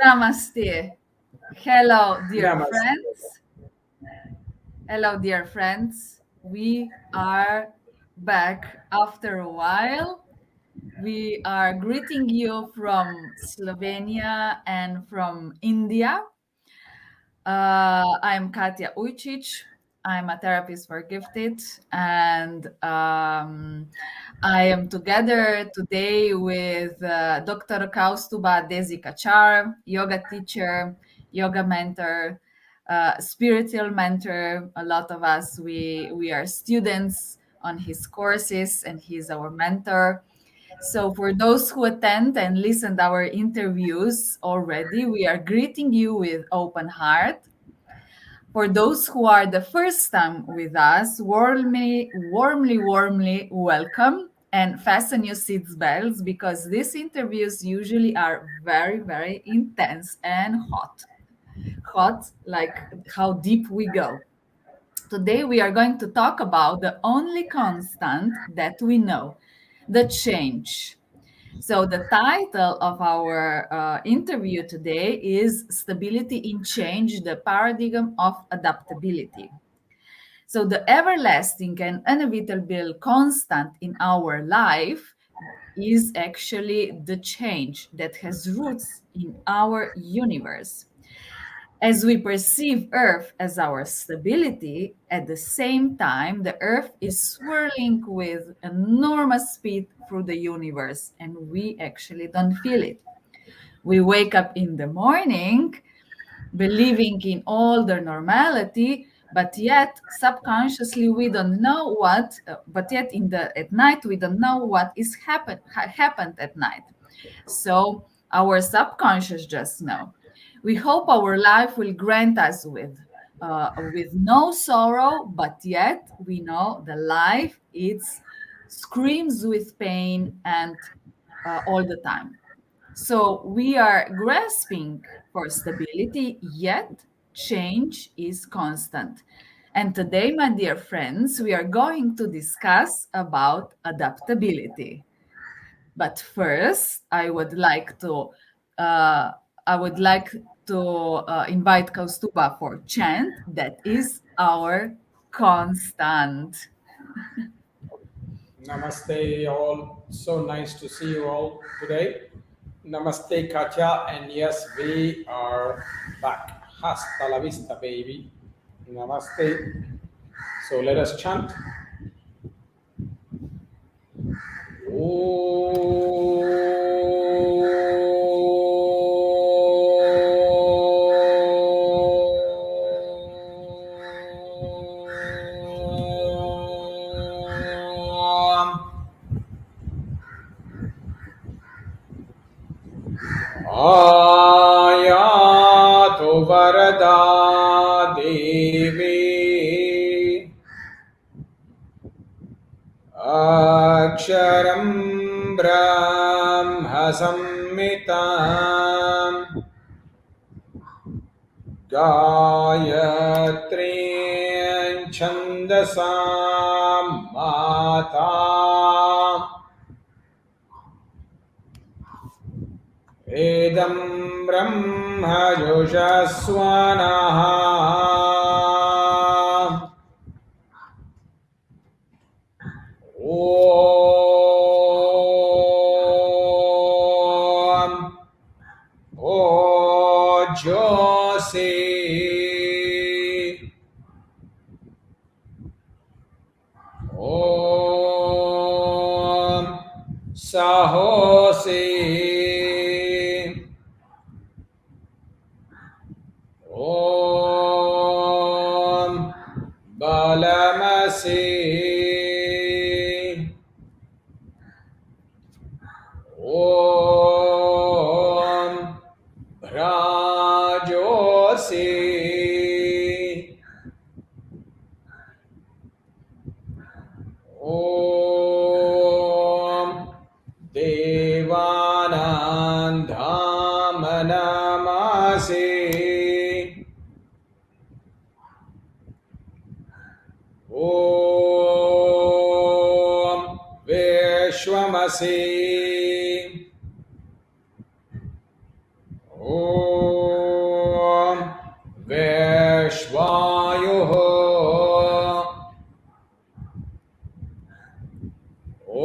Namaste. Hello, dear Namaste. friends. Hello, dear friends. We are back after a while. We are greeting you from Slovenia and from India. I'm Katja Ujcic. I'm a therapist for gifted, and I am together today with Dr. Kausthub Desikachar, yoga teacher, yoga mentor, spiritual mentor. A lot of us we are students on his courses, and he's our mentor. So for those who attend and listened our interviews already, we are greeting you with open heart. For those who are the first time with us, warmly welcome and fasten your seat belts because these interviews usually are very intense and hot. Hot, like how deep we go. Today, we are going to talk about the only constant that we know, the change. So, the title of our interview today is Stability in Change, the Paradigm of Adaptability. So, the everlasting and inevitable constant in our life is actually the change that has roots in our universe. As we perceive Earth as our stability, at the same time, the Earth is swirling with enormous speed through the universe, and we actually don't feel it. We wake up in the morning believing in all the normality, but yet subconsciously we don't know what. But yet in the at night we don't know what is happened at night. So our subconscious just know. We hope our life will grant us with no sorrow, but yet we know the life it's screams with pain and all the time. So we are grasping for stability, yet change is constant. And today, my dear friends, we are going to discuss about adaptability. But first, uh, I would like to invite Kaustuba for chant. That is our constant. Namaste, all. So nice to see you all today. Namaste, Katya. And yes, we are back. Hasta la vista, baby. Namaste. So let us chant. Om. आयातु वरदा देवी अक्षरं ब्रह्म संहिताम् गायत्रीं छन्दसां माता इदं ब्रह्म जुषस्वनः ॐ ओजोषि ॐ सहोषि ॐ बलमसि ॐ भ्राजोषि ॐ देवानां नमासि ॐ विश्वमसि ॐ वैश्वायुः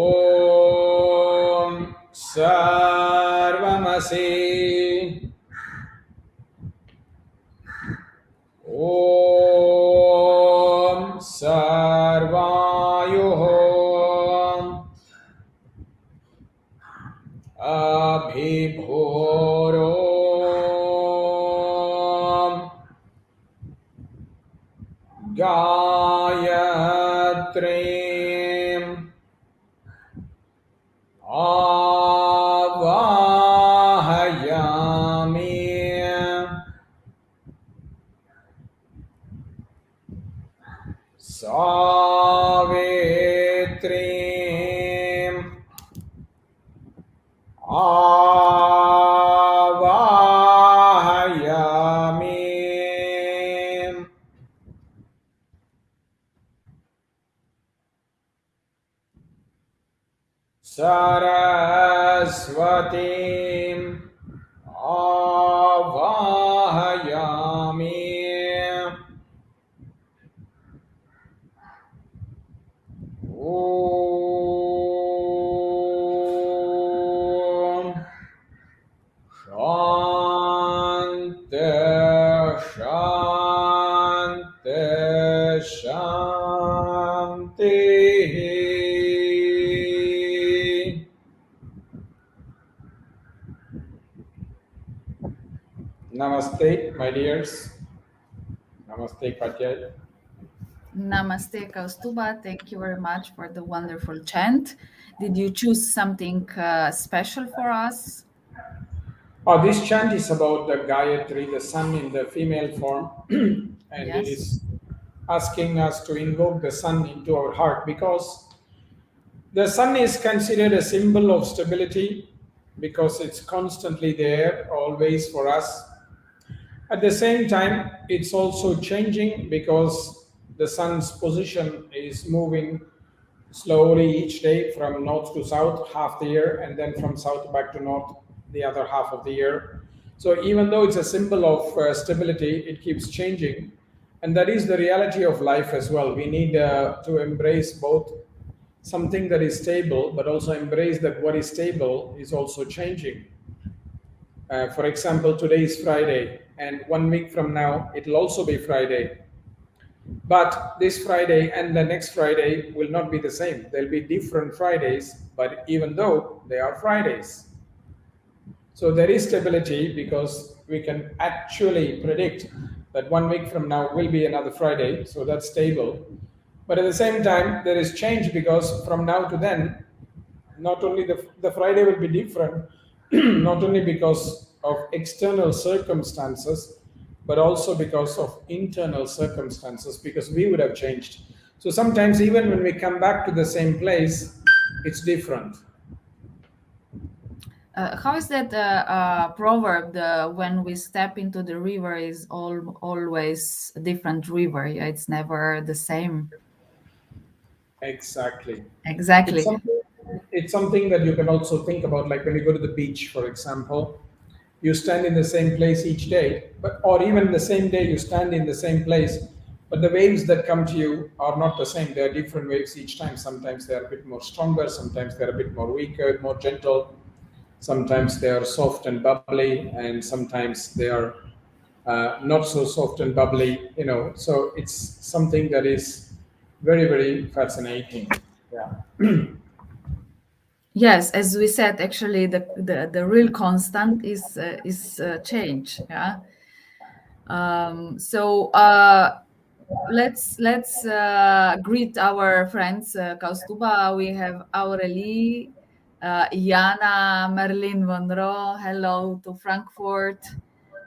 ॐ सर्वमसि ॐ सर्वायुः अभिभूरो गायत्रीम् आवाहयामि सावित्रीम् आवाहयामि सरस्वतीम् आवाहयामि ॐ शान्ति शान्ति शान्तिः Namaste, my dears. Namaste, Katja. Namaste, Kaustubha. Thank you very much for the wonderful chant. Did you choose something special for us? This chant is about the Gayatri, the sun in the female form, and it Yes. is asking us to invoke the sun into our heart because the sun is considered a symbol of stability because it's constantly there, always for us. At the same time, it's also changing because the sun's position is moving slowly each day from north to south half the year and then from south back to north the other half of the year. So even though it's a symbol of stability, it keeps changing. And that is the reality of life as well. We need to embrace both something that is stable, but also embrace that what is stable is also changing. For example, today is Friday, and 1 week from now, it'll also be Friday. But this Friday and the next Friday will not be the same. There'll be different Fridays, but even though they are Fridays. So there is stability because we can actually predict that 1 week from now will be another Friday, so that's stable. But at the same time, there is change because from now to then, not only the Friday will be different, not only because of external circumstances, but also because of internal circumstances, because we would have changed. So sometimes, even when we come back to the same place, it's different. How is that proverb? When we step into the river is always a different river. Yeah, it's never the same. Exactly. It's Exactly. something, it's something that you can also think about, like when you go to the beach, for example, you stand in the same place each day, but or even the same day you stand in the same place, but the waves that come to you are not the same. There are different waves each time. Sometimes they are a bit more stronger, sometimes they're a bit more weaker, more gentle. Sometimes they are soft and bubbly, and sometimes they are not so soft and bubbly. So it's something that is very, very fascinating. Yeah. Yes, as we said, actually, the real constant is change. Yeah. So let's greet our friends. Kaustuba, we have Aurelie, Jana, Merlin Monroe. Hello to Frankfurt.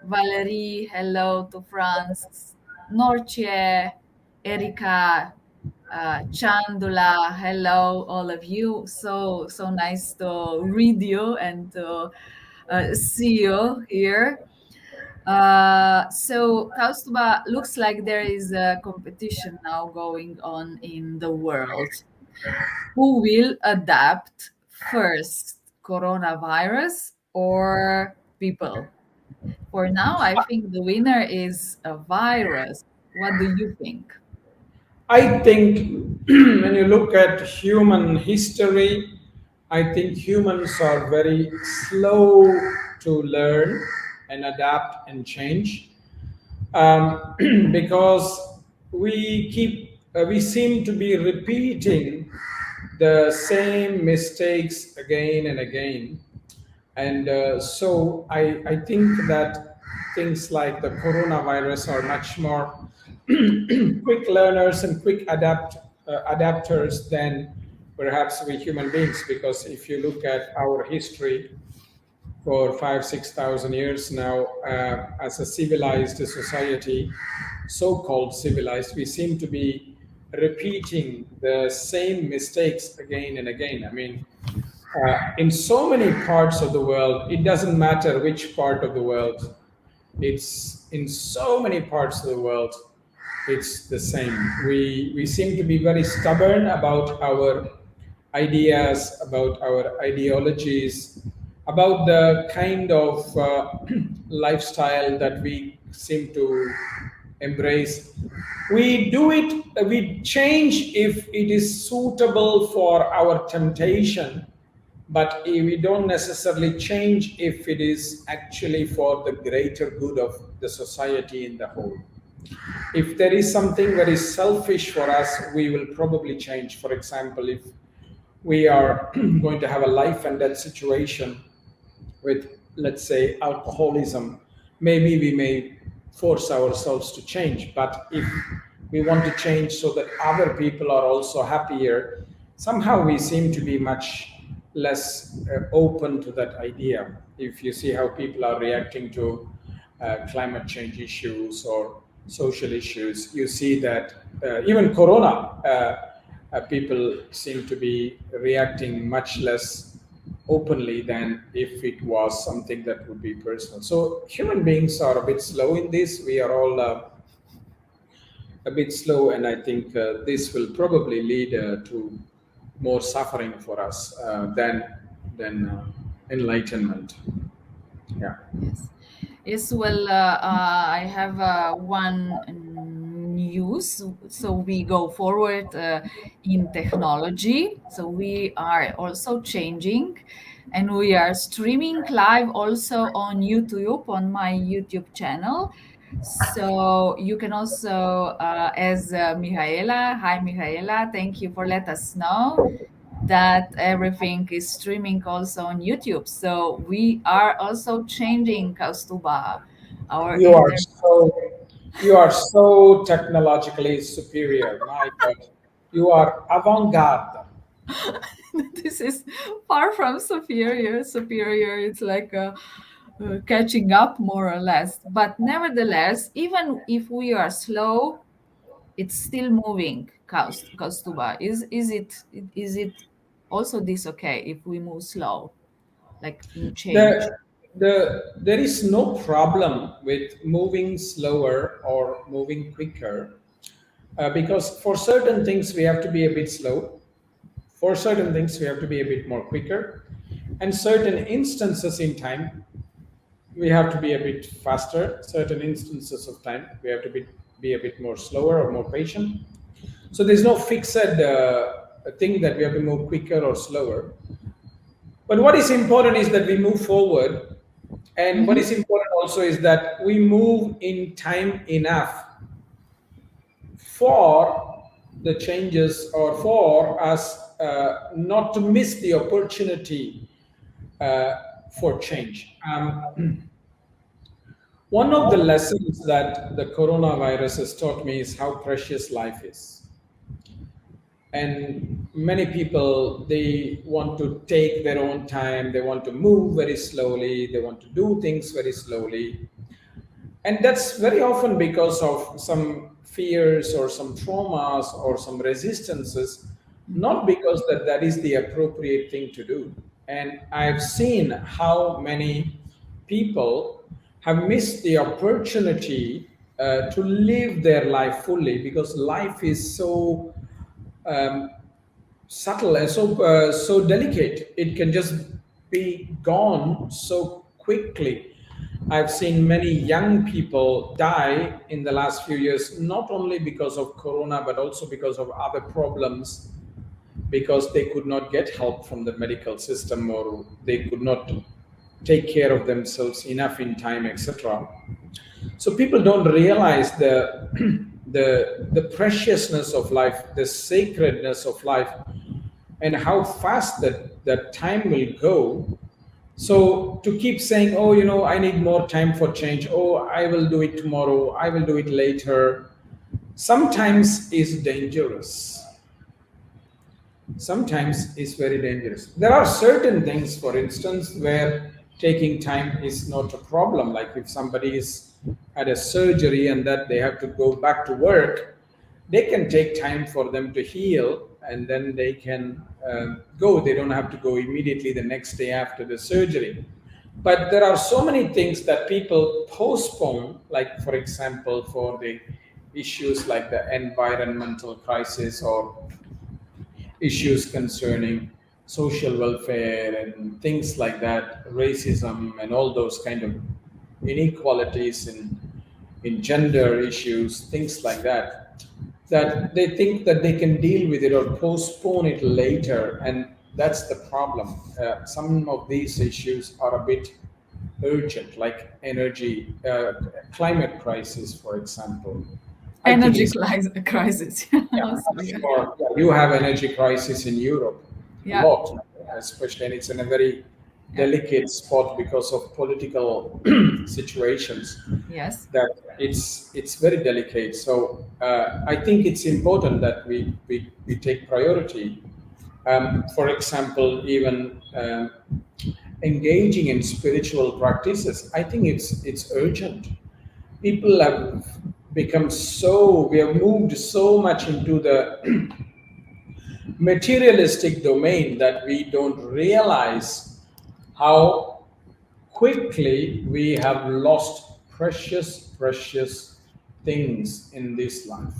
Valerie. Hello to France. Norche, Erika, Chandula. Hello, all of you. So nice to read you and to see you here. So Kaustuba, looks like there is a competition now going on in the world. Who will adapt first, coronavirus or people? For now, I think the winner is a virus. What do you think? I think when you look at human history, I think humans are very slow to learn and adapt and change, because we seem to be repeating the same mistakes again and again. And so I think that things like the coronavirus are much more quick learners and quick adapters than perhaps we human beings. Because if you look at our history for 5 6 thousand years now, as a civilized society, so-called civilized, we seem to be repeating the same mistakes again and again. I mean, in so many parts of the world, it doesn't matter which part of the world, it's in so many parts of the world, it's the same. We seem to be very stubborn about our ideas, about our ideologies, about the kind of lifestyle that we seem to embrace. We do it, we change if it is suitable for our temptation, but we don't necessarily change if it is actually for the greater good of the society in the whole. If there is something very selfish for us, we will probably change. For example, if we are going to have a life and death situation with, let's say, alcoholism, maybe we may force ourselves to change. But if we want to change so that other people are also happier, somehow we seem to be much less open to that idea. If you see how people are reacting to climate change issues or social issues, you see that even corona, people seem to be reacting much less openly than if it was something that would be personal. So human beings are a bit slow in this. We are all a bit slow, and I think this will probably lead to more suffering for us than enlightenment. Yeah. Yes. Yes, well, I have one news. So we go forward in technology. So we are also changing, and we are streaming live also on YouTube, on my YouTube channel. So you can also, as Mihaela, hi Mihaela, thank you for let us know that everything is streaming also on YouTube. So we are also changing Kaustuba, our You are so you are so technologically superior. My God, you are avant-garde. this is far from superior. Superior, it's like catching up more or less. But nevertheless, even if we are slow, it's still moving. Kaustuba, is it also this okay if we move slow, like in change? There is no problem with moving slower or moving quicker, because for certain things we have to be a bit slow, for certain things we have to be a bit more quicker, and certain instances in time we have to be a bit faster, certain instances of time we have to be a bit more slower or more patient. So there's no fixed thing that we have to move quicker or slower. But what is important is that we move forward. And what is Mhm. important also is that we move in time enough for the changes, or for us not to miss the opportunity uh, for change. One of the lessons that the coronavirus has taught me is how precious life is. And many people, they want to take their own time, they want to move very slowly, they want to do things very slowly, and that's very often because of some fears or some traumas or some resistances, not Mhm. because that is the appropriate thing to do. And I've seen how many people have missed the opportunity to live their life fully, because life is so um, subtle and so delicate. It can just be gone so quickly. I've seen many young people die in the last few years, not only because of corona, but also because of other problems, because they could not get help from the medical system, or they could not take care of themselves enough in time, etc. So people don't realize the the preciousness of life, the sacredness of life, and how fast that time will go. So to keep saying, oh, I need more time for change, oh, I will do it tomorrow, I will do it later, sometimes is dangerous. Sometimes is very dangerous. There are certain things, for instance, where taking time is not a problem. Like if somebody is at a surgery and that they have to go back to work, they can take time for them to heal, and then they can go. They don't have to go immediately the next day after the surgery. But there are so many things that people postpone, like, for example, for the issues like the environmental crisis, or issues concerning social welfare and things like that, racism and all those kind of inequalities in gender issues, things like that, that they think that they can deal with it or postpone it later, and that's the problem. Some of these issues are a bit urgent, like energy, climate crisis, for example. I think Energy is crisis. yeah, Also, I'm yeah. sure. Yeah, you have energy crisis in Europe a Yeah. lot, especially, and it's in a very Yeah. delicate spot because of political situations. Yes. That it's very delicate. So I think it's important that we take priority. For example, even engaging in spiritual practices, I think it's urgent. People have become so, we have moved so much into the materialistic domain that we don't realize how quickly we have lost precious things in this life.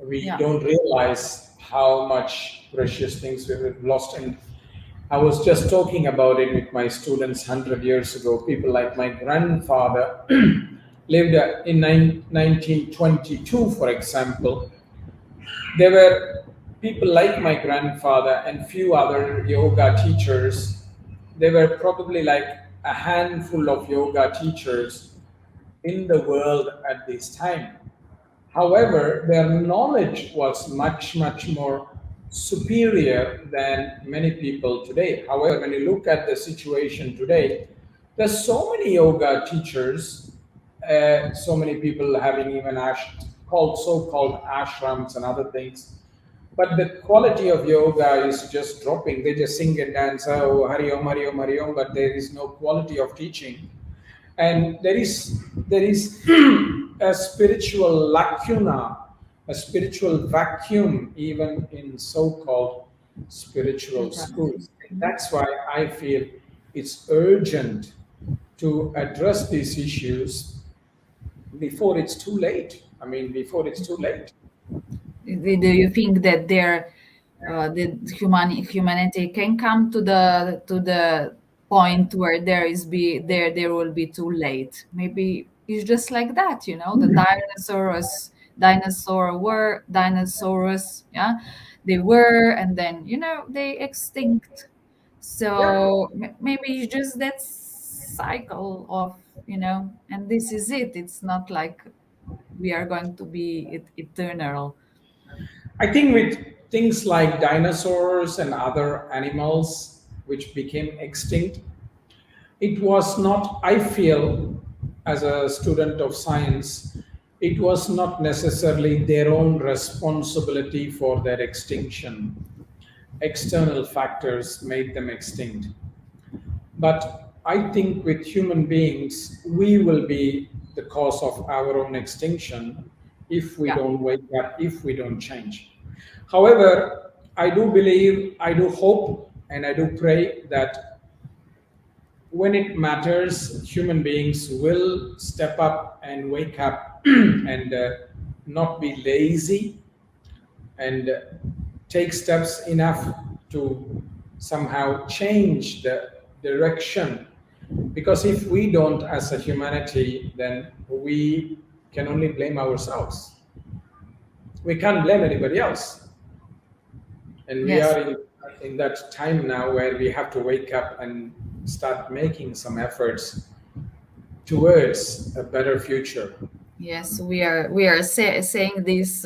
We Yeah. don't realize how much precious things we've lost. And I was just talking about it with my students 100 years ago. People like my grandfather lived in 1922, for example. There were people like my grandfather and few other yoga teachers. There were probably like a handful of yoga teachers in the world at this time. However, their knowledge was much more superior than many people today. However, when you look at the situation today, there's so many yoga teachers, so many people having even called so-called ashrams and other things. But the quality of yoga is just dropping. They just sing and dance, oh, Hari Om, Hari Om, Hari Om, but there is no quality of teaching. And there is a spiritual lacuna, a spiritual vacuum, even in so-called spiritual schools. That's why I feel it's urgent to address these issues before it's too late. I mean, before it's too late. Do you think that the humanity can come to the point where there will be too late? Maybe it's just like that, the dinosaurs, yeah, they were, and then they extinct. Yeah. So maybe it's just that cycle of, and this is it. It's not like we are going to be eternal. I think with things like dinosaurs and other animals which became extinct, it was not, I feel, as a student of science, it was not necessarily their own responsibility for their extinction. External factors made them extinct. But I think with human beings, we will be the cause of our own extinction if we Yeah. don't wake up, if we don't change. However, I do believe, I do hope, and I do pray that when it matters, human beings will step up and wake up and not be lazy, and take steps enough to somehow change the direction Because if we don't, as a humanity, then we can only blame ourselves. We can't blame anybody else. And we Yes. are in that time now where we have to wake up and start making some efforts towards a better future. Yes, we are saying this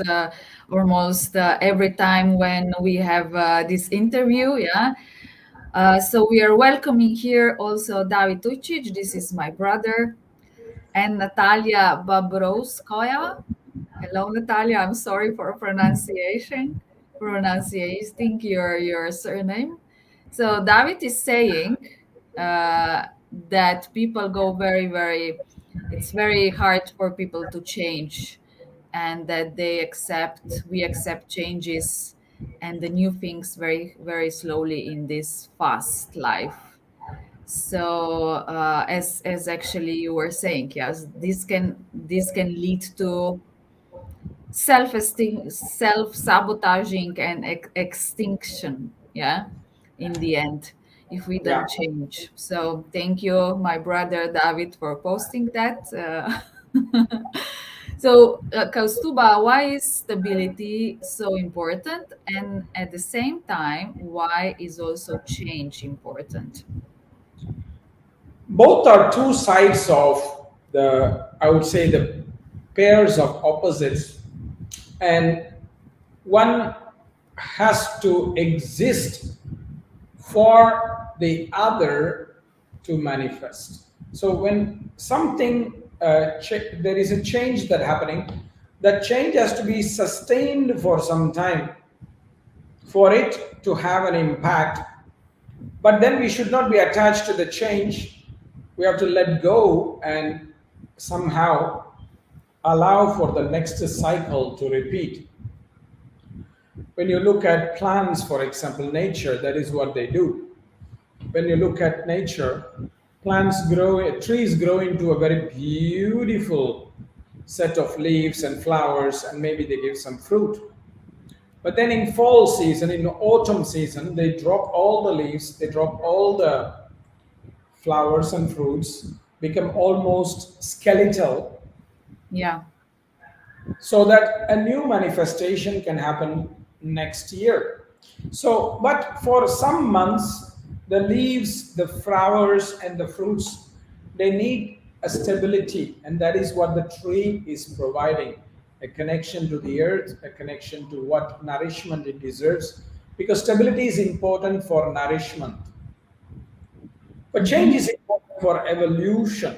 almost every time when we have this interview. Yeah. So we are welcoming here also David Ujcic. This is my brother, and Natalia Babrovskaya. Hello, Natalia. I'm sorry for pronouncing your surname. So David is saying that people go very. It's very hard for people to change, and that we accept changes and the new things very slowly in this fast life. So as actually you were saying, yes, this can lead to self-esteem, self-sabotaging and extinction, yeah, in the end, if we Yeah. don't change. So thank you, my brother David, for posting that. So Kaustuba, why is stability so important, and at the same time why is also change important? Both are two sides of the, I would say, the pairs of opposites, and one has to exist for the other to manifest. So when something there is a change that happening, that change has to be sustained for some time for it to have an impact. But then we should not be attached to the change. We have to let go and somehow allow for the next cycle to repeat. When you look at plants, for example, nature, that is what they do. When you look at nature, plants grow, trees grow into a very beautiful set of leaves and flowers, and maybe they give some fruit. But then in fall season, in autumn season, they drop all the leaves, they drop all the flowers and fruits, become almost skeletal, Yeah. so that a new manifestation can happen next year. So, but for some months, the leaves, the flowers, and the fruits, they need a stability, and that is what the tree is providing, a connection to the earth, a connection to what nourishment it deserves, because stability is important for nourishment. But change Hmm. is important for evolution.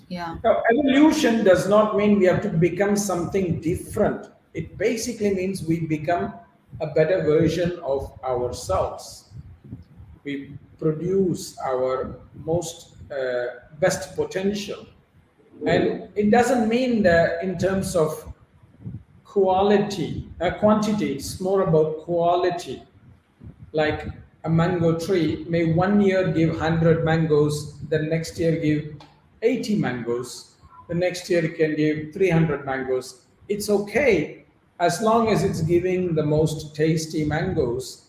Yeah. Now, evolution does not mean we have to become something different. It basically means we become a better version of ourselves. We produce our most best potential. And it doesn't mean that in terms of quantity, it's more about quality. Like a mango tree may one year give 100 mangoes, the next year give 80 mangoes, the next year it can give 300 mangoes. It's okay as long as it's giving the most tasty mangoes.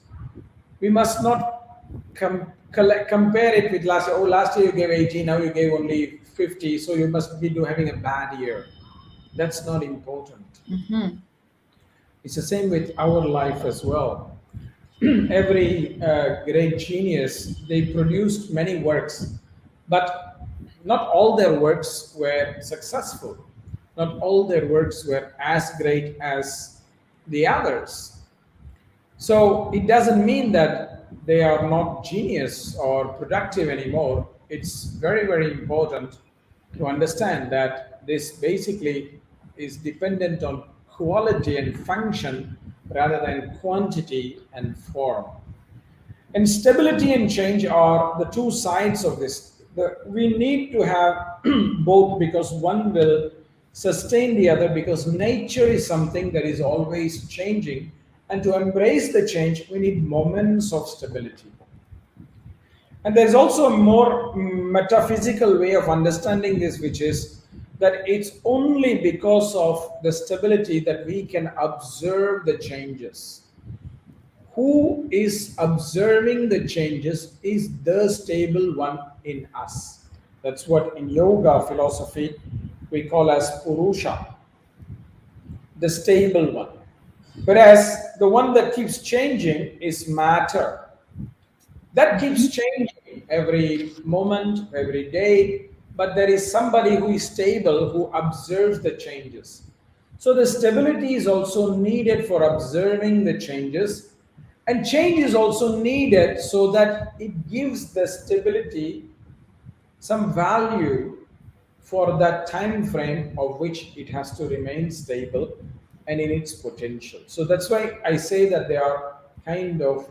We must not compare it with last year. Oh, last year you gave 80, now you gave only 50, so you must be having a bad year. That's not important. Hmm. It's the same with our life as well. Every great genius, they produced many works, but not all their works were successful. Not all their works were as great as the others. So it doesn't mean that they are not genius or productive anymore. It's very important to understand that this basically is dependent on quality and function rather than quantity and form. And stability and change are the two sides of this. We need to have both, because one will sustain the other, because nature is something that is always changing. And to embrace the change, we need moments of stability. And there's also a more metaphysical way of understanding this, which is that it's only because of the stability that we can observe the changes. who is observing the changes is the stable one in us. That's what in yoga philosophy we call as Purusha, the stable one. Whereas the one that keeps changing is matter. That keeps changing every moment, every day, but there is somebody who is stable who observes the changes. So the stability is also needed for observing the changes, and change is also needed so that it gives the stability some value for that time frame of which it has to remain stable and in its potential. So that's why I say that they are kind of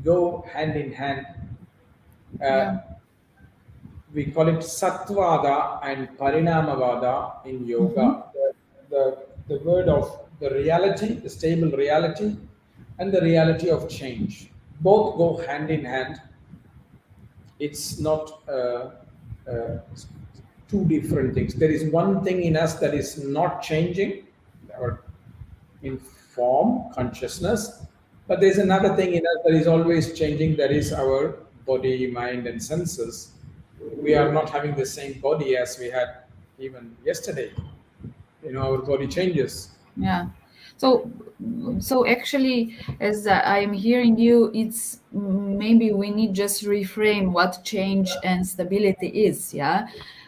go hand in hand. Yeah. uh, we call it Sattvada and Parinamavada in Hmm. yoga. The word of the reality, the stable reality, and the reality of change. Both go hand in hand. It's not two different things. There is one thing in us that is not changing, or in form, consciousness, but there's another thing in us that is always changing, that is our body, mind, and senses. We are not having the same body as we had even yesterday. Our body changes. Yeah. So, so actually, as I'm hearing you, it's maybe we need just reframe what change and stability is. Yeah.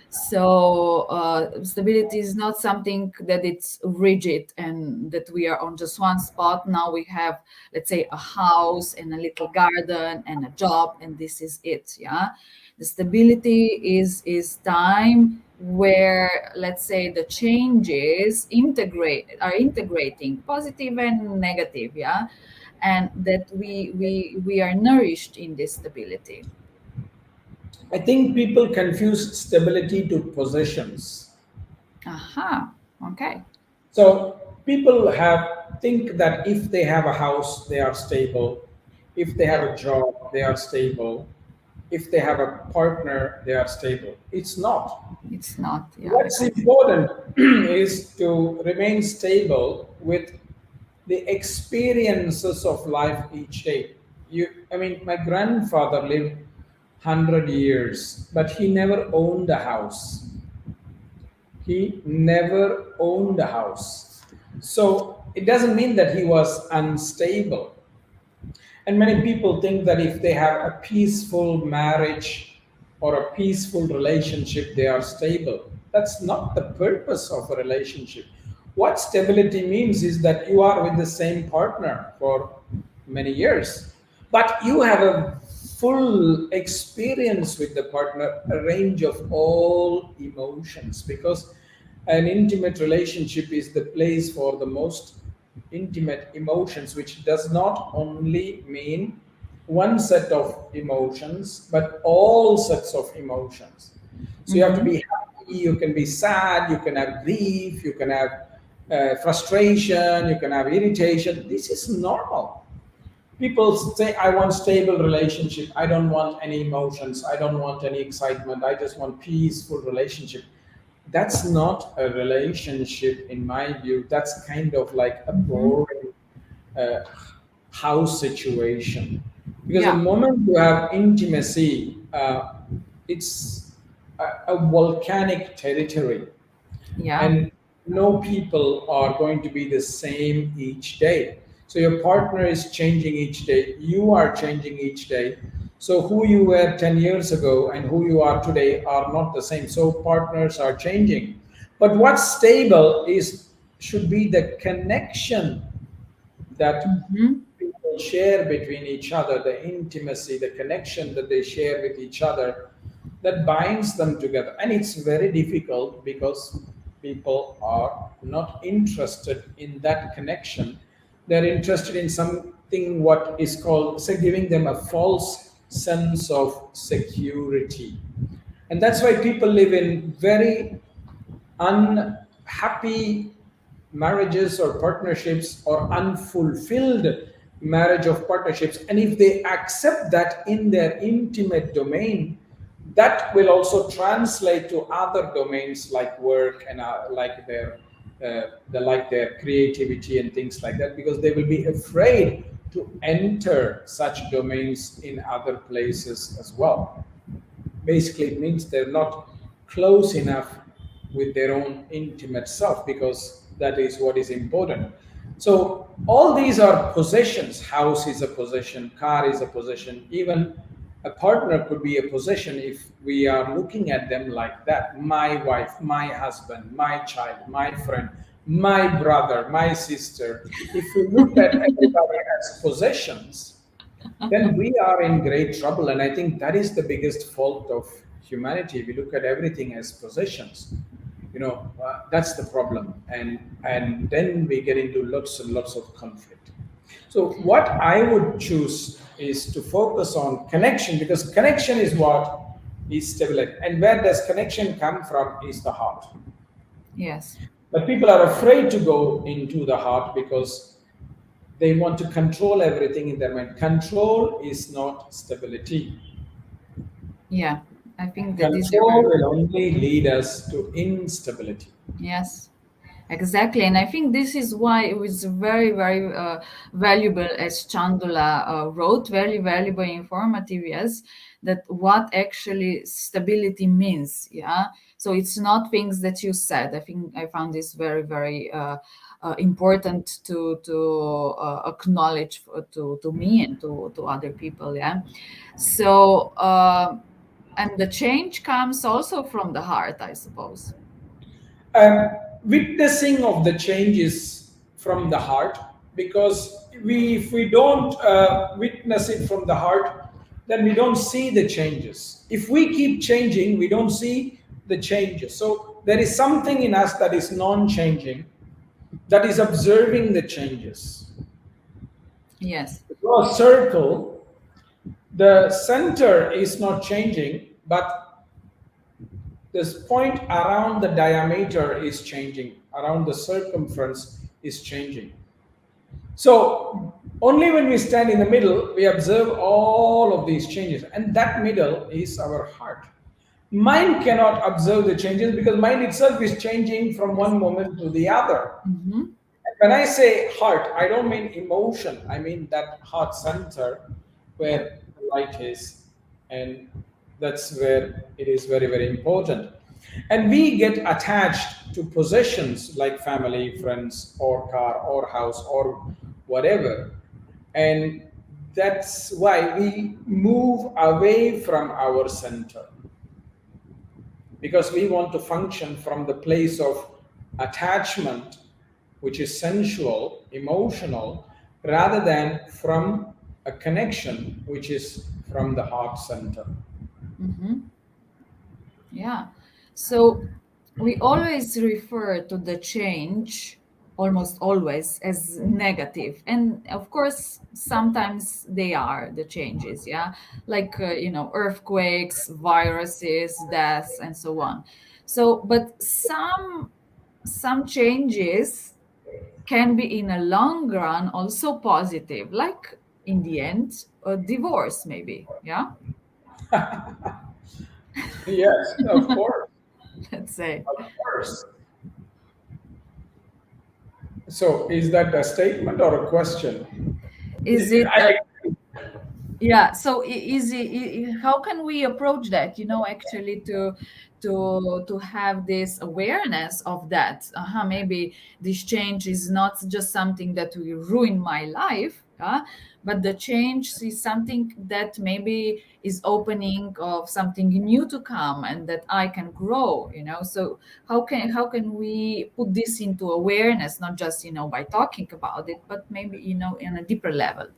So, stability is not something that it's rigid and that we are on just one spot. Now we have, let's say, a house and a little garden and a job, and this is it. Yeah. The stability is time where, let's say, the changes are integrating positive and negative, yeah, and that we are nourished in this stability. I think people confuse stability to possessions. Aha. Okay. So people have think that if they have a house, they are stable. If they have Yeah. a job, they are stable. If they have a partner, they are stable. It's not. It's not. Yeah. What's important is to remain stable with the experiences of life each day. I mean, my grandfather lived 100 years, but he never owned a house. He never owned a house. So it doesn't mean that he was unstable. And many people think that if they have a peaceful marriage or a peaceful relationship, they are stable. That's not the purpose of a relationship. What stability means is that you are with the same partner for many years, but you have a full experience with the partner, a range of all emotions, because an intimate relationship is the place for the most intimate emotions, which does not only mean one set of emotions, but all sets of emotions. So you have to Mm-hmm. be happy, you can be sad, you can have grief, you can have frustration, you can have irritation. This is normal. People say, I want stable relationship, I don't want any emotions, I don't want any excitement, I just want peaceful relationship. That's not a relationship in my view. That's kind of like a Mm-hmm. boring uh, house situation, because the Yeah. moment you have intimacy, it's a volcanic territory, Yeah. and no people are going to be the same each day. So your partner is changing each day, you are changing each day. So who you were 10 years ago and who you are today are not the same. So partners are changing. But what's stable is should be the connection that Mm-hmm. people share between each other, the intimacy, the connection that they share with each other, that binds them together. And it's very difficult because people are not interested in that connection. They're interested in something what is called, say, giving them a false sense of security. And that's why people live in very unhappy marriages or partnerships, or unfulfilled marriage of partnerships. And if they accept that in their intimate domain, that will also translate to other domains like work and like their creativity and things like that, because they will be afraid to enter such domains in other places as well. Basically, it means they're not close enough with their own intimate self, because that is what is important. So all these are possessions. House is a possession, car is a possession, even a partner could be a possession if we are looking at them like that. My wife, my husband, my child, my friend, my brother, my sister. If we look at everybody as possessions, then we are in great trouble. And I think that is the biggest fault of humanity. We look at everything as possessions. That's the problem, and then we get into lots and lots of conflict. So what I would choose is to focus on connection, because connection is what is stability. And where does connection come from is the heart. Yes. But people are afraid to go into the heart because they want to control everything in their mind. Control is not stability. Yeah. I think that these are Control very, will only lead us to instability. yes. Exactly, and I think this is why it was very, very valuable, as Chandula wrote, very valuable, informative, yes, that what actually stability means, yeah. So it's not things that you said. I think I found this very, very important to acknowledge to me and to other people, yeah. So and the change comes also from the heart, I suppose. um, Witnessing of the changes from the heart, because if we don't witness it from the heart, then we don't see the changes. If we keep changing, we don't see the changes. So there is something in us that is non-changing, that is observing the changes. Yes. Draw a circle, the center is not changing, but this point around the diameter is changing, around the circumference is changing. So only when we stand in the middle, we observe all of these changes, and that middle is our heart. Mind cannot observe the changes because mind itself is changing from one moment to the other. Mm-hmm. When I say heart, I don't mean emotion. I mean that heart center where the light is, and that's where it is very, very important. And we get attached to possessions like family, friends, or car, or house, or whatever. And that's why we move away from our center, because we want to function from the place of attachment, which is sensual, emotional, rather than from a connection, which is from the heart center. Mm-hmm. Yeah. So we always refer to the change, almost always, as negative. And of course, sometimes they are the changes, yeah, like, earthquakes, viruses, deaths, and so on. So, but some changes can be in a long run also positive, like in the end, a divorce, maybe, yeah, Yes, of course, let's say. of course. So, is that a statement or a question? Is it I, yeah, so how can we approach that, actually to have this awareness of that, maybe this change is not just something that will ruin my life, but the change is something that maybe is opening of something new to come and that I can grow, so how can we put this into awareness, not just by talking about it, but maybe in a deeper level.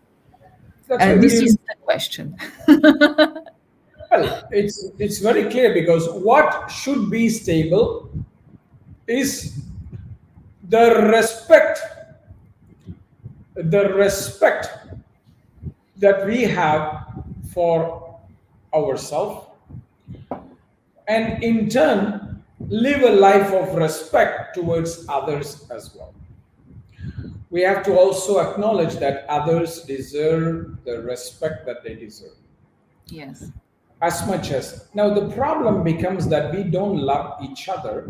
that's why we This use. is the question. Well, it's very clear, because what should be stable is the respect, the respect that we have for ourselves, and in turn live a life of respect towards others as well. We have to also acknowledge that others deserve the respect that they deserve, Yes. as much as. Now the problem becomes that we don't love each other,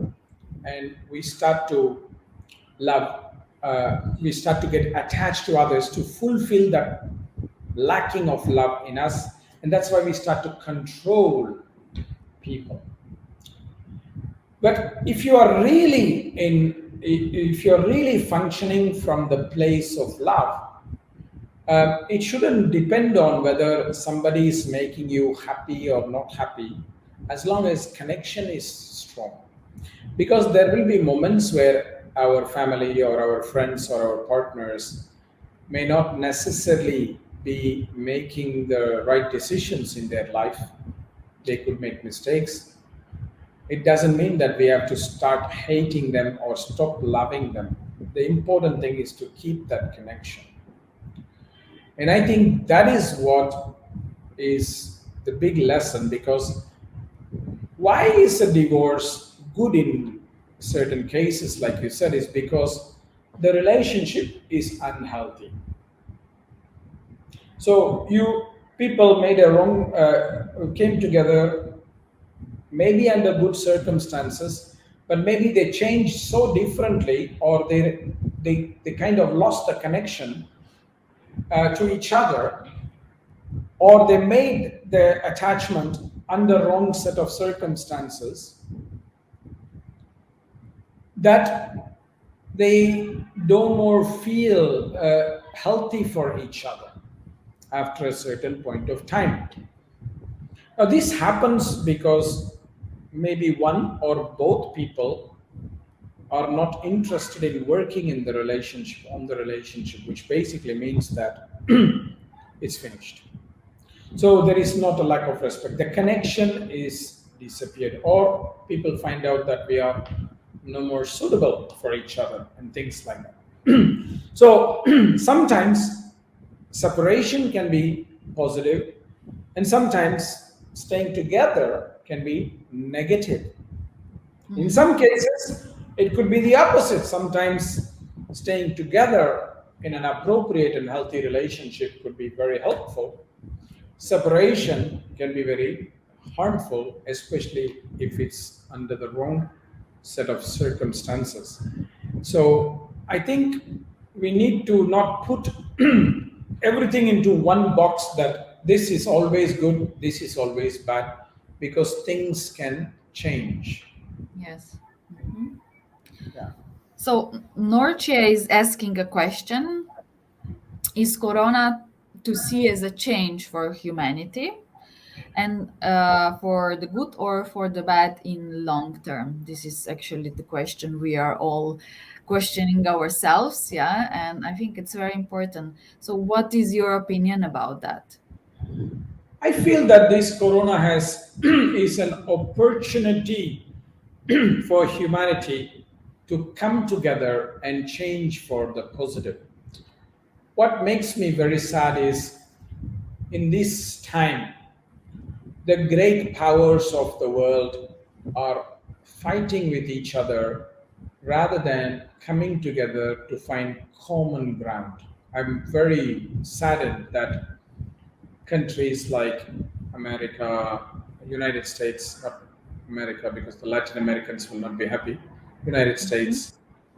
and we start to love we start to get attached to others to fulfill that lacking of love in us, and that's why we start to control people. But if you're really functioning from the place of love, it shouldn't depend on whether somebody is making you happy or not happy, as long as connection is strong. Because there will be moments where our family or our friends or our partners may not necessarily be making the right decisions in their life. They could make mistakes. It doesn't mean that we have to start hating them or stop loving them. The important thing is to keep that connection. And I think that is what is the big lesson, because why is a divorce good in certain cases, like you said, is because the relationship is unhealthy. So you people made a wrong, came together maybe under good circumstances, but maybe they changed so differently, or they kind of lost the connection to each other, or they made the attachment under wrong set of circumstances, that they don't more feel healthy for each other after a certain point of time. Now, this happens because maybe one or both people are not interested in working in the relationship, on the relationship, which basically means that it's finished. So there is not a lack of respect. The connection is disappeared, or people find out that we are no more suitable for each other and things like that. So sometimes separation can be positive, and sometimes staying together can be negative. In some cases, it could be the opposite. Sometimes staying together in an appropriate and healthy relationship could be very helpful. Separation can be very harmful, especially if it's under the wrong set of circumstances. So I think we need to not put everything into one box, that this is always good, this is always bad, because things can change. Yes. Mhm. Yeah. So Norcia is asking a question: is Corona to see as a change for humanity, and for the good or for the bad in long term? This is actually the question we are all questioning ourselves. Yeah, and I think it's very important. So what is your opinion about that? I feel that this Corona has is an opportunity for humanity to come together and change for the positive. What makes me very sad is, in this time, the great powers of the world are fighting with each other rather than coming together to find common ground. I'm very saddened that countries like America, United States, not America because the Latin Americans will not be happy, United Mhm. States,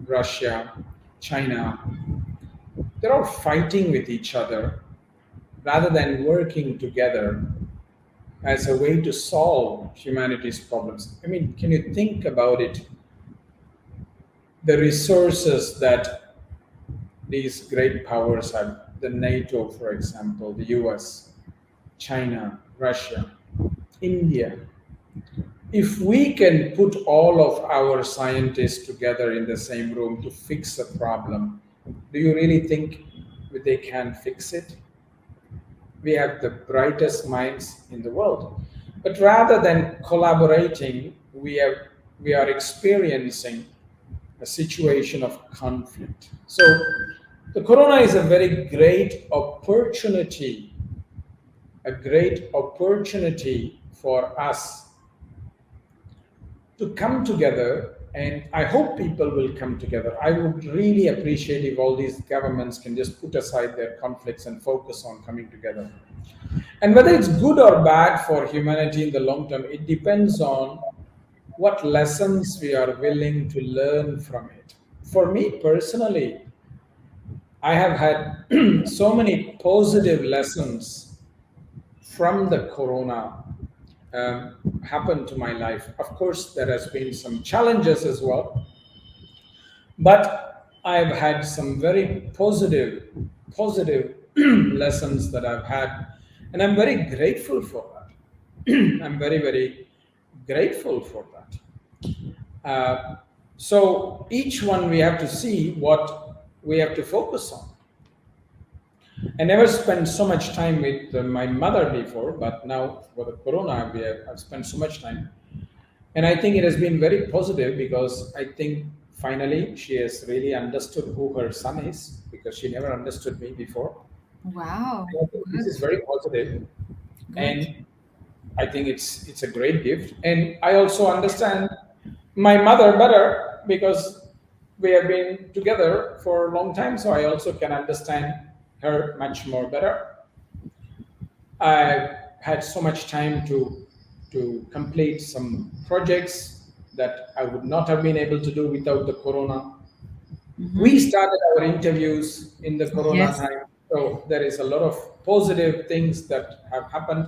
Russia, China, they're all fighting with each other rather than working together as a way to solve humanity's problems. I mean, can you think about it? The resources that these great powers have, the NATO, for example, the US, China, Russia, India. If we can put all of our scientists together in the same room to fix a problem, do you really think they can fix it? We have the brightest minds in the world. But rather than collaborating, we are experiencing a situation of conflict. So the corona is a great opportunity for us to come together, and I hope people will come together. I would really appreciate if all these governments can just put aside their conflicts and focus on coming together. And whether it's good or bad for humanity in the long term, it depends on what lessons we are willing to learn from it. For me personally, I have had so many positive lessons from the corona happen to my life. Of course, there has been some challenges as well, but I've had some very positive lessons that I've had, and I'm very grateful for that. I'm very grateful for that. So each one we have to see what we have to focus on. I never spent so much time with my mother before, but now for the corona, I've spent so much time. And I think it has been very positive because I think finally she has really understood who her son is because she never understood me before. Wow. And I think this Good. is very positive, Good. and I think it's a great gift. And I also understand my mother better because we have been together for a long time, so I also can understand her much more better. I had so much time to complete some projects that I would not have been able to do without the corona. We Hmm. started our interviews in the corona Yes. time, so there is a lot of positive things that have happened.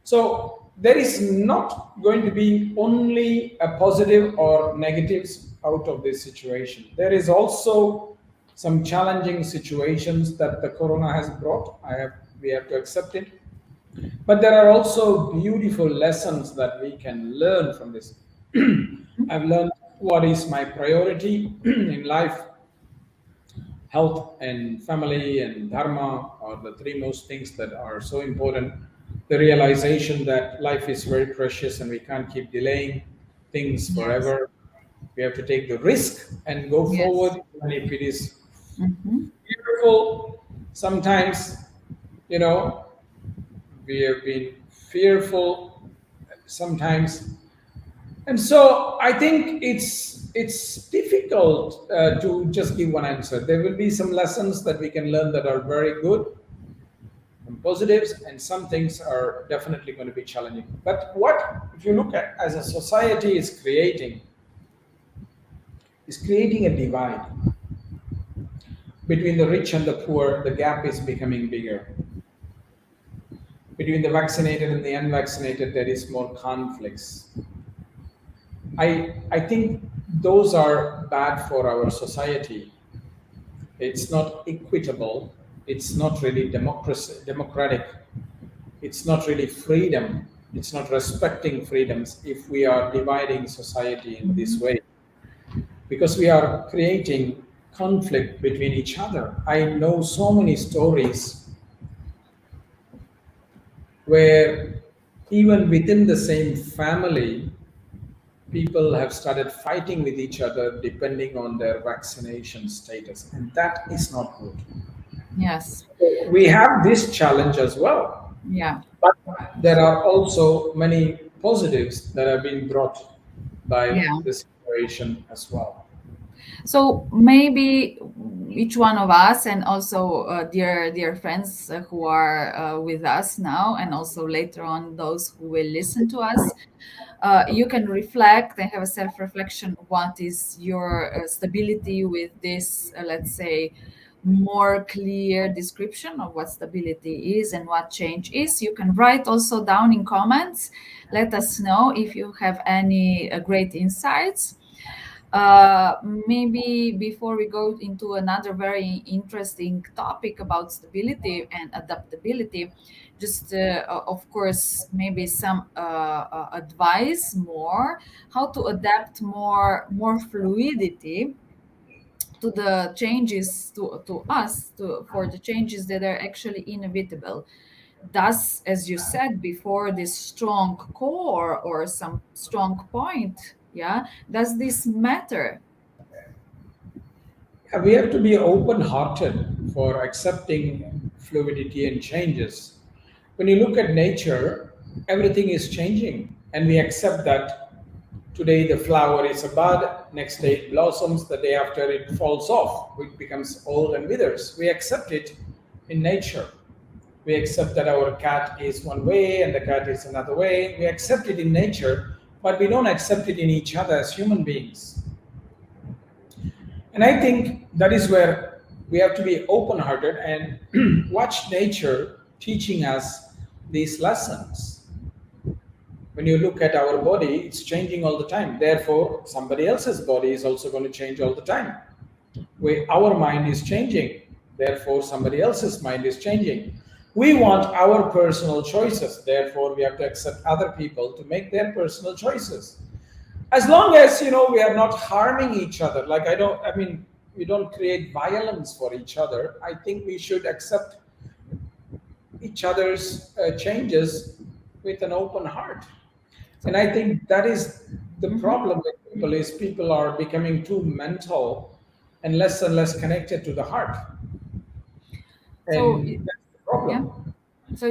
So there is not going to be only a positive or negatives out of this situation. There is also some challenging situations that the corona has brought. We have to accept it. But there are also beautiful lessons that we can learn from this. I've learned what is my priority in life. Health and family and dharma are the three most things that are so important. The realization that life is very precious and we can't keep delaying things Yes. forever. We have to take the risk and go Yes. forward, even if it is Hmm. fearful. Sometimes, you know, we have been fearful sometimes, and so I think it's difficult to just give one answer. There will be some lessons that we can learn that are very good and positives, and some things are definitely going to be challenging. But what if you look at as a society is creating a divide between the rich and the poor. The gap is becoming bigger. Between the vaccinated and the unvaccinated, there is more conflicts. I think those are bad for our society. It's not equitable. It's not really democratic. It's not really freedom. It's not respecting freedoms if we are dividing society in this Hmm. way because we are creating conflict between each other. I know so many stories where even within the same family, people have started fighting with each other depending on their vaccination status, and that is not good. Yes. We have this challenge as well, Yeah. but there are also many positives that have been brought by Yeah. the situation as well. So maybe each one of us, and also dear friends who are with us now, and also later on those who will listen to us, you can reflect and have a self-reflection. What is your stability with this? Let's say more clear description of what stability is and what change is. You can write also down in comments. Let us know if you have any great insights. Maybe before we go into another very interesting topic about stability and adaptability, just of course, maybe some advice more how to adapt more fluidity to the changes to us to for the changes that are actually inevitable. Does, as you said before, this strong core or some strong point, yeah, does this matter? Yeah, we have to be open hearted for accepting fluidity and changes. When you look at nature, everything is changing, and we accept that today the flower is a bud, next day it blossoms, the day after it falls off, it becomes old and withers. We accept it in nature. We accept that our cat is one way and the cat is another way. We accept it in nature, but we don't accept it in each other as human beings. And I think that is where We have to be open-hearted and watch nature teaching us these lessons. When you look at our body, it's changing all the time. Therefore, somebody else's body is also going to change all the time. Our mind is changing. Therefore, somebody else's mind is changing. We want our personal choices. Therefore, we have to accept other people to make their personal choices. As long as we are not harming each other. Like we don't create violence for each other. I think we should accept each other's changes with an open heart. And I think that is the Mhm. problem with people is people are becoming too mental and less connected to the heart. So And that's the yeah. problem. So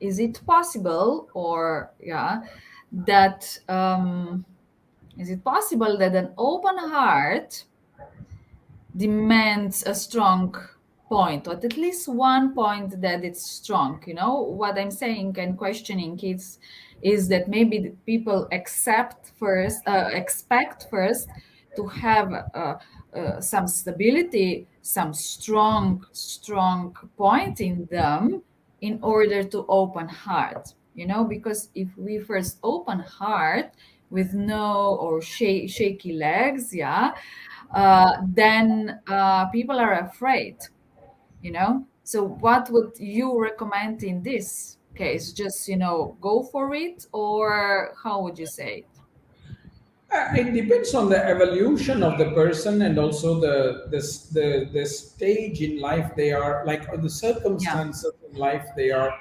is it possible, or yeah, that is it possible that an open heart demands a strong point, or at least one point that it's strong? What I'm saying and questioning is that maybe the people expect first to have some stability, some strong point in them in order to open heart. Because if we first open heart with no or shaky legs, yeah, then people are afraid. So what would you recommend in this case? Just go for it, or how would you say it? It depends on the evolution of the person and also the stage in life they are, like the Yeah. circumstances in life they are.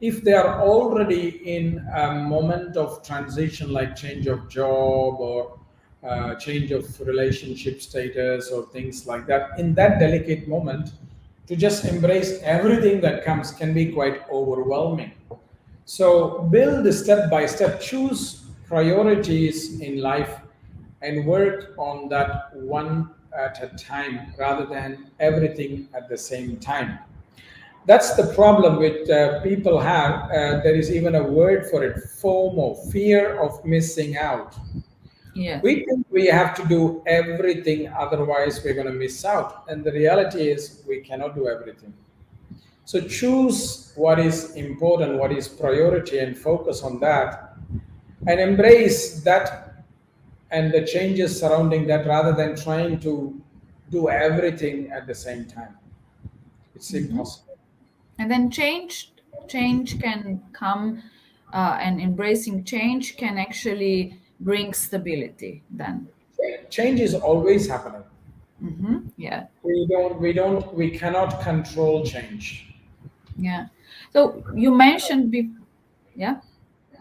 If they are already in a moment of transition, like change of job or change of relationship status or things like that, in that delicate moment, to just embrace everything that comes can be quite overwhelming. So build step by step, choose priorities in life and work on that one at a time rather than everything at the same time. That's the problem with people have. There is even a word for it, FOMO, fear of missing out. Yes. We think we have to do everything, otherwise, we're going to miss out. And the reality is, we cannot do everything. So choose what is important, what is priority, and focus on that and embrace that and the changes surrounding that rather than trying to do everything at the same time. It's Mhm. impossible. And then change can come, and embracing change can actually bring stability then. Change is always happening. Yeah. We cannot control change. Yeah. So you mentioned yeah.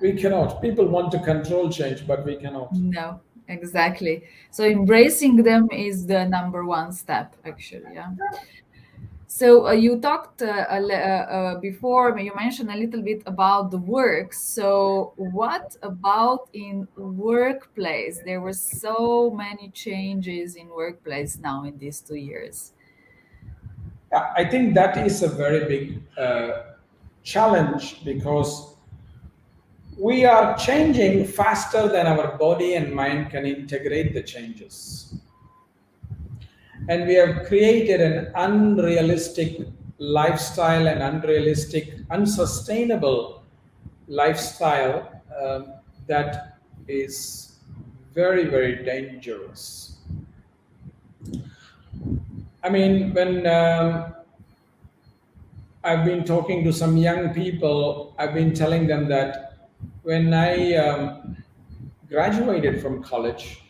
We cannot. People want to control change, but we cannot. No, exactly. So embracing them is the number one step, actually. Yeah. So you talked before, you mentioned a little bit about the work. So what about in workplace? There were so many changes in workplace now in these 2 years. I think that is a very big challenge because we are changing faster than our body and mind can integrate the changes. And we have created an unrealistic lifestyle and unrealistic, unsustainable lifestyle that is very, very dangerous. I mean, when I've been talking to some young people, I've been telling them that when I graduated from college,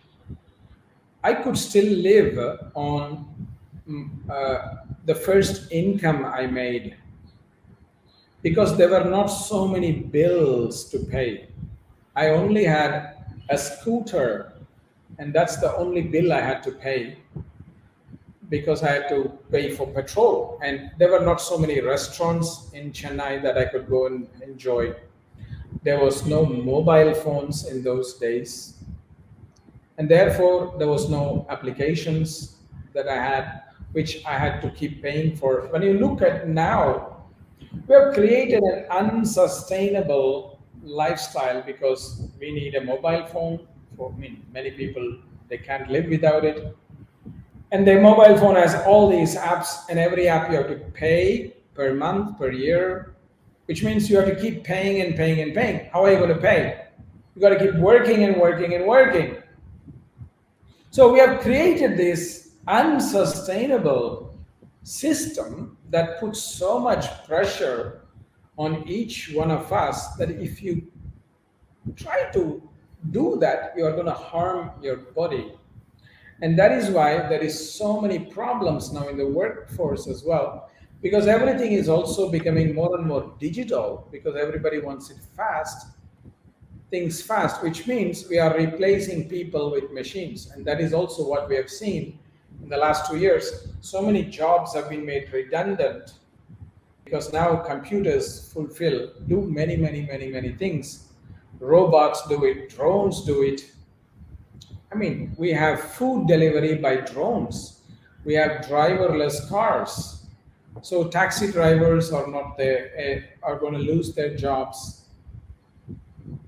I could still live on the first income I made because there were not so many bills to pay. I only had a scooter, and that's the only bill I had to pay because I had to pay for petrol. And there were not so many restaurants in Chennai that I could go and enjoy. There was no mobile phones in those days, and therefore there was no applications that I had, which I had to keep paying for. When you look at now, we have created an unsustainable lifestyle because we need a mobile phone. For many people, they can't live without it. And their mobile phone has all these apps, and every app you have to pay per month, per year, which means you have to keep paying and paying and paying. How are you going to pay? You got to keep working and working and working. So we have created this unsustainable system that puts so much pressure on each one of us that if you try to do that, you are going to harm your body. And that is why there is so many problems now in the workforce as well, because everything is also becoming more and more digital, because everybody wants it fast, things fast, which means we are replacing people with machines. And that is also what we have seen in the last 2 years. So many jobs have been made redundant because now computers do many things. Robots do it, drones do it. I mean, we have food delivery by drones. We have driverless cars. So taxi drivers are not there, are going to lose their jobs.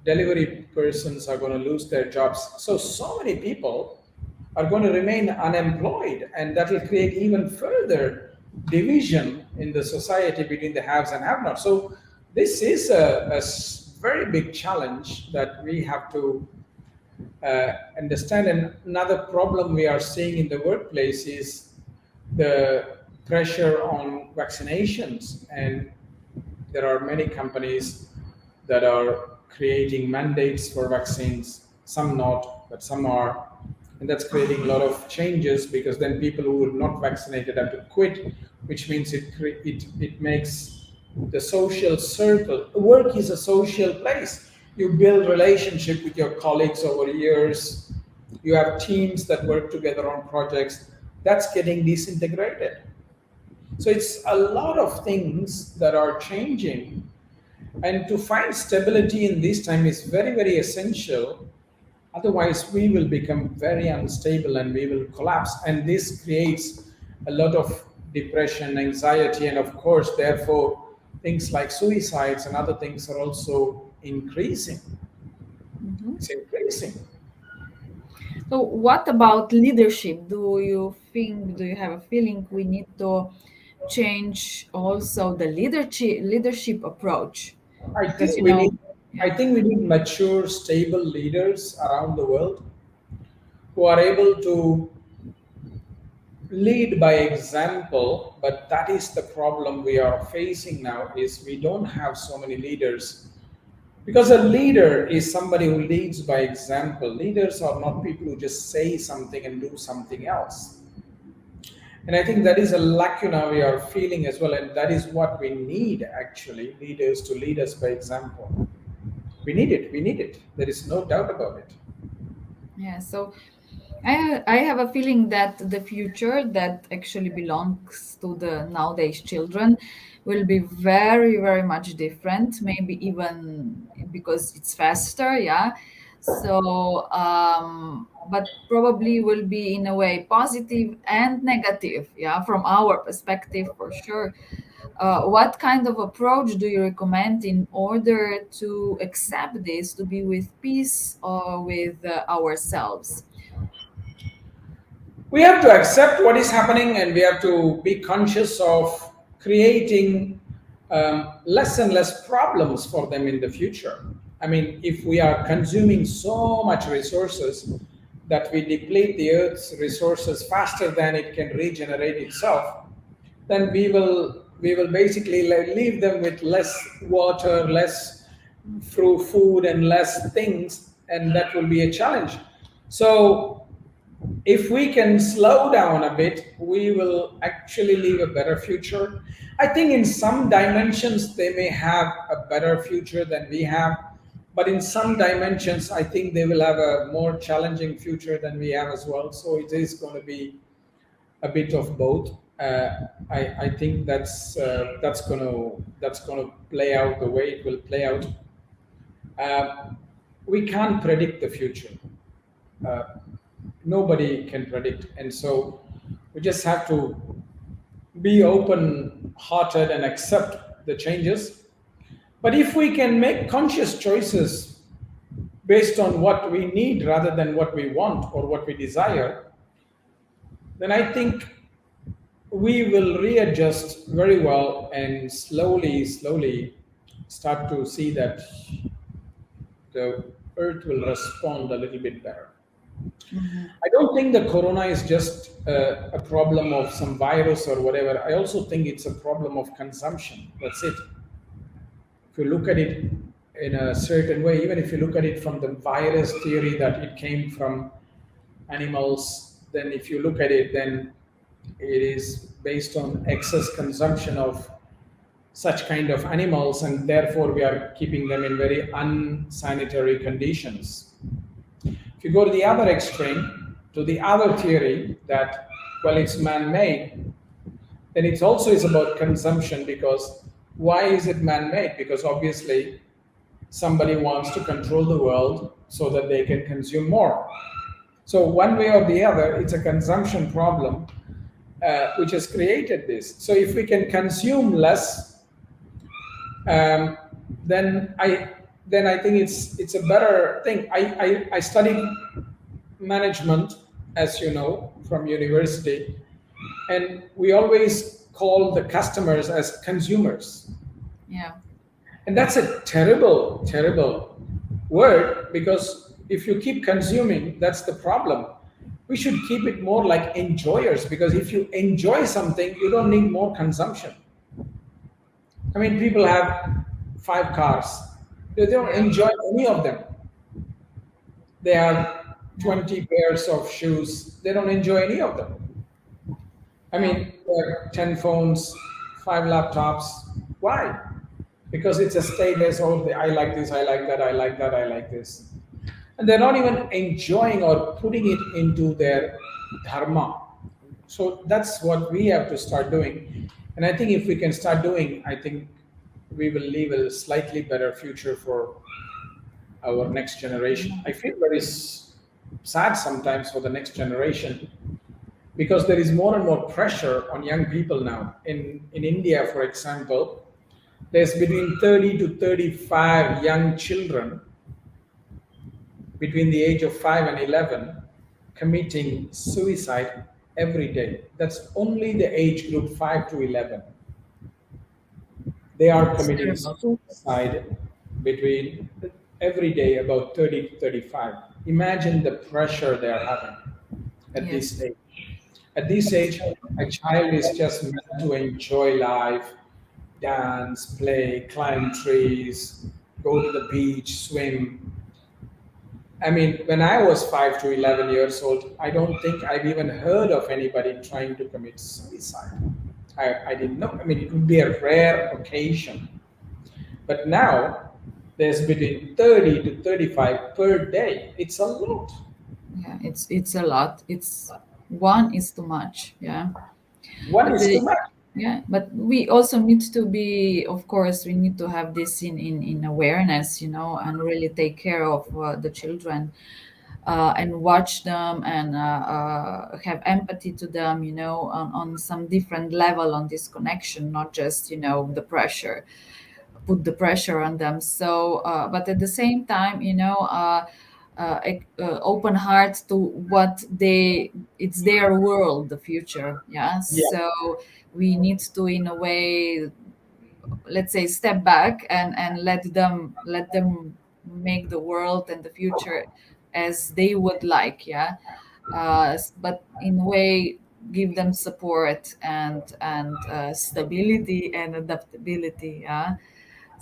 Delivery persons are going to lose their jobs. So many people are going to remain unemployed, and that will create even further division in the society between the haves and have-nots. So this is a very big challenge that we have to understand. And another problem we are seeing in the workplace is the pressure on vaccinations, and there are many companies that are creating mandates for vaccines, some not, but some are. And that's creating a lot of changes, because then people who are not vaccinated have to quit, which means it makes the social circle. Work is a social place. You build relationship with your colleagues over years. You have teams that work together on projects. That's getting disintegrated. So it's a lot of things that are changing. And to find stability in this time is very essential. Otherwise, we will become very unstable and we will collapse. And this creates a lot of depression, anxiety, and of course, therefore, things like suicides and other things are also increasing. It's increasing. So, what about leadership? Do you have a feeling we need to change also the leadership approach? I Because think we need I yeah. think we need mature, stable leaders around the world who are able to lead by example. But that is the problem we are facing now, is we don't have so many leaders, because a leader is somebody who leads by example. Leaders are not people who just say something and do something else. And I think that is a lacuna we are feeling as well, and that is what we need, actually, leaders to lead us by example. We need it, there is no doubt about it. Yeah, so I have a feeling that the future that actually belongs to the nowadays children will be very much different, maybe even because it's faster, yeah. So, but probably will be in a way positive and negative, yeah, from our perspective for sure. What kind of approach do you recommend in order to accept this, to be with peace or with ourselves? We have to accept what is happening, and we have to be conscious of creating less and less problems for them in the future. I mean, if we are consuming so much resources that we deplete the earth's resources faster than it can regenerate itself, then we will basically leave them with less water, less through food, and less things, and that will be a challenge. So if we can slow down a bit, we will actually live a better future. I think in some dimensions they may have a better future than we have, but in some dimensions I think they will have a more challenging future than we have as well. So it is going to be a bit of both. I think that's gonna play out the way it will play out. Uh, we can't predict the future. Uh, Nobody can predict, and so we just have to be open-hearted and accept the changes. But if we can make conscious choices based on what we need rather than what we want or what we desire, then I think we will readjust very well and slowly start to see that the earth will respond a little bit better. Mhm. I don't think the corona is just a problem of some virus or whatever. I also think it's a problem of consumption. That's it. If you look at it in a certain way, even if you look at it from the virus theory that it came from animals, then if you look at it, then it is based on excess consumption of such kind of animals, and therefore we are keeping them in very unsanitary conditions. If you go to the other extreme, to the other theory that, well, it's man-made, then it also is about consumption. Because why is it man-made? Because obviously somebody wants to control the world so that they can consume more. So one way or the other, it's a consumption problem which has created this. So if we can consume less, um, then I think it's a better thing. I studied management, as you know, from university, and we always call the customers as consumers. Yeah. And that's a terrible word, because if you keep consuming, that's the problem. We should keep it more like enjoyers, because if you enjoy something, you don't need more consumption. I mean, people have 5 cars, they don't Yeah. enjoy any of them. They have Yeah. 20 pairs of shoes, they don't enjoy any of them. I Yeah. mean, 10 phones, 5 laptops. Why? Because it's a status. Oh, I like this, I like that, I like that, I like this. And they're not even enjoying or putting it into their dharma. So that's what we have to start doing. And I think if we can start doing, I think we will leave a slightly better future for our next generation. I feel very sad sometimes for the next generation, because there is more and more pressure on young people now. In India, for example, there's between 30 to 35 young children between the age of 5 and 11 committing suicide every day. That's only the age group 5 to 11. They are That's committing terrible. suicide between every day, about 30 to 35. Imagine the pressure they are having at this Yes. age. At this That's age, terrible. a child is just meant to enjoy life, dance, play, climb trees, go to the beach, swim. I mean, when I was 5 to 11 years old, I don't think I've even heard of anybody trying to commit suicide. I didn't know. I mean, it would be a rare occasion. But now, there's between 30 to 35 per day. It's a lot. Yeah. It's a lot. It's one is too much. Yeah. One But is too the much. yeah, but we also need to be, of course, we need to have this in awareness, and really take care of the children, and watch them, and have empathy to them, on some different level on this connection, not just, the pressure, put the pressure on them. So, but at the same time, open heart to what it's their world, the future. Yeah. Yeah, So we need to, in a way, let's say, step back and let them make the world and the future as they would like. Yeah. But in a way, give them support and stability and adaptability. Yeah.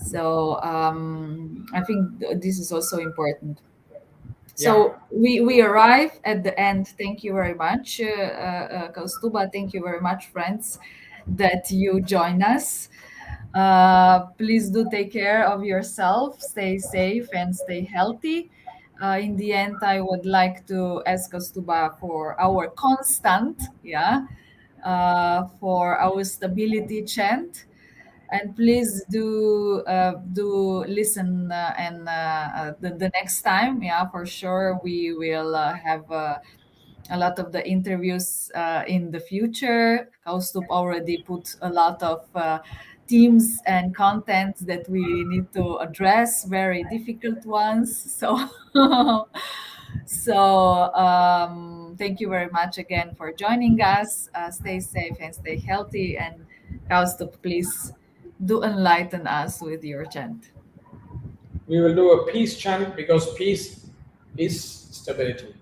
So I think this is also important. yeah, So we arrive at the end. Thank you very much, Kaustuba. Thank you very much, friends, that you join us. Please do take care of yourself, stay safe, and stay healthy. In the end, I would like to ask Kaustuba for our constant, yeah, for our stability chant. And please do listen, and the next time, yeah, for sure we will have a lot of the interviews in the future. Kaustup already put a lot of themes and contents that we need to address, very difficult ones. So So, thank you very much again for joining us. Stay safe and stay healthy. And Kausthub, please do enlighten us with your chant. We will do a peace chant because peace is stability.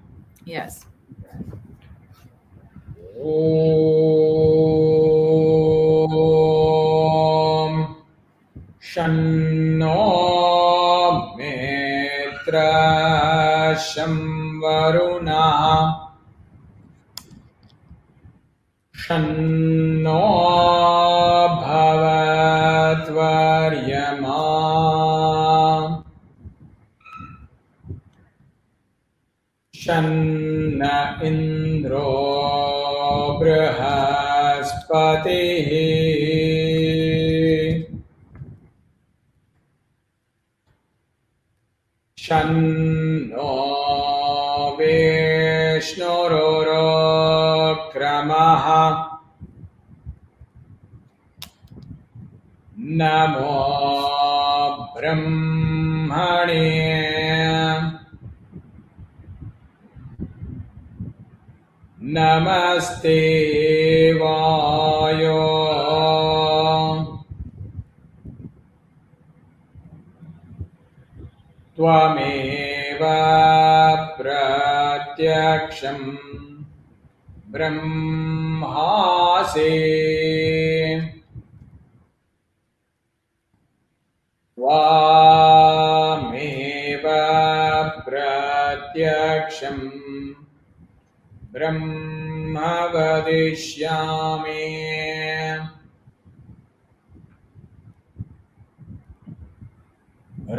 Yes. ॐ शन्नो मित्र शं वरुणः शन्नो भवत्वर्यमा शन्न इन्द्रो बृहस्पतिः शन्नो विष्णुरुक्रमः नमो ब्रह्मणे नमस्ते वायो त्वमेव प्रत्यक्षं ब्रह्मासि त्वामेव प्रत्यक्षं ब्रह्म वदिष्यामि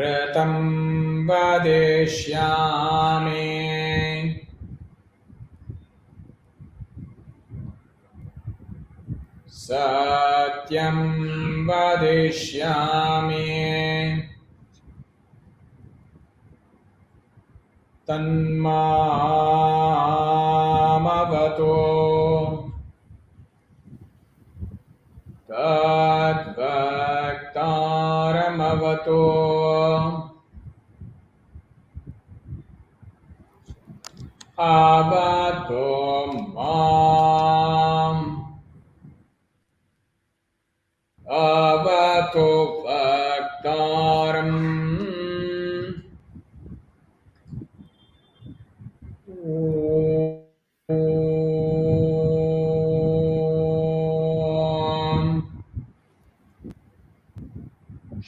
ऋतं वदिष्यामि सत्यं वदिष्यामि तन्मामवतु तद्भक्तारमवतु अवतु माम् अवतु भक्तारम् ॐ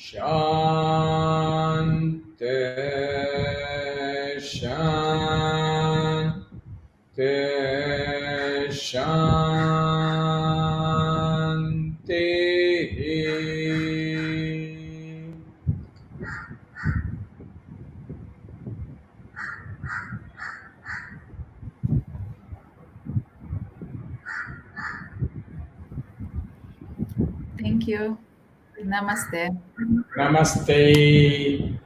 शान्ति शान्ति शान्तिः Thank you. Namaste. Namaste.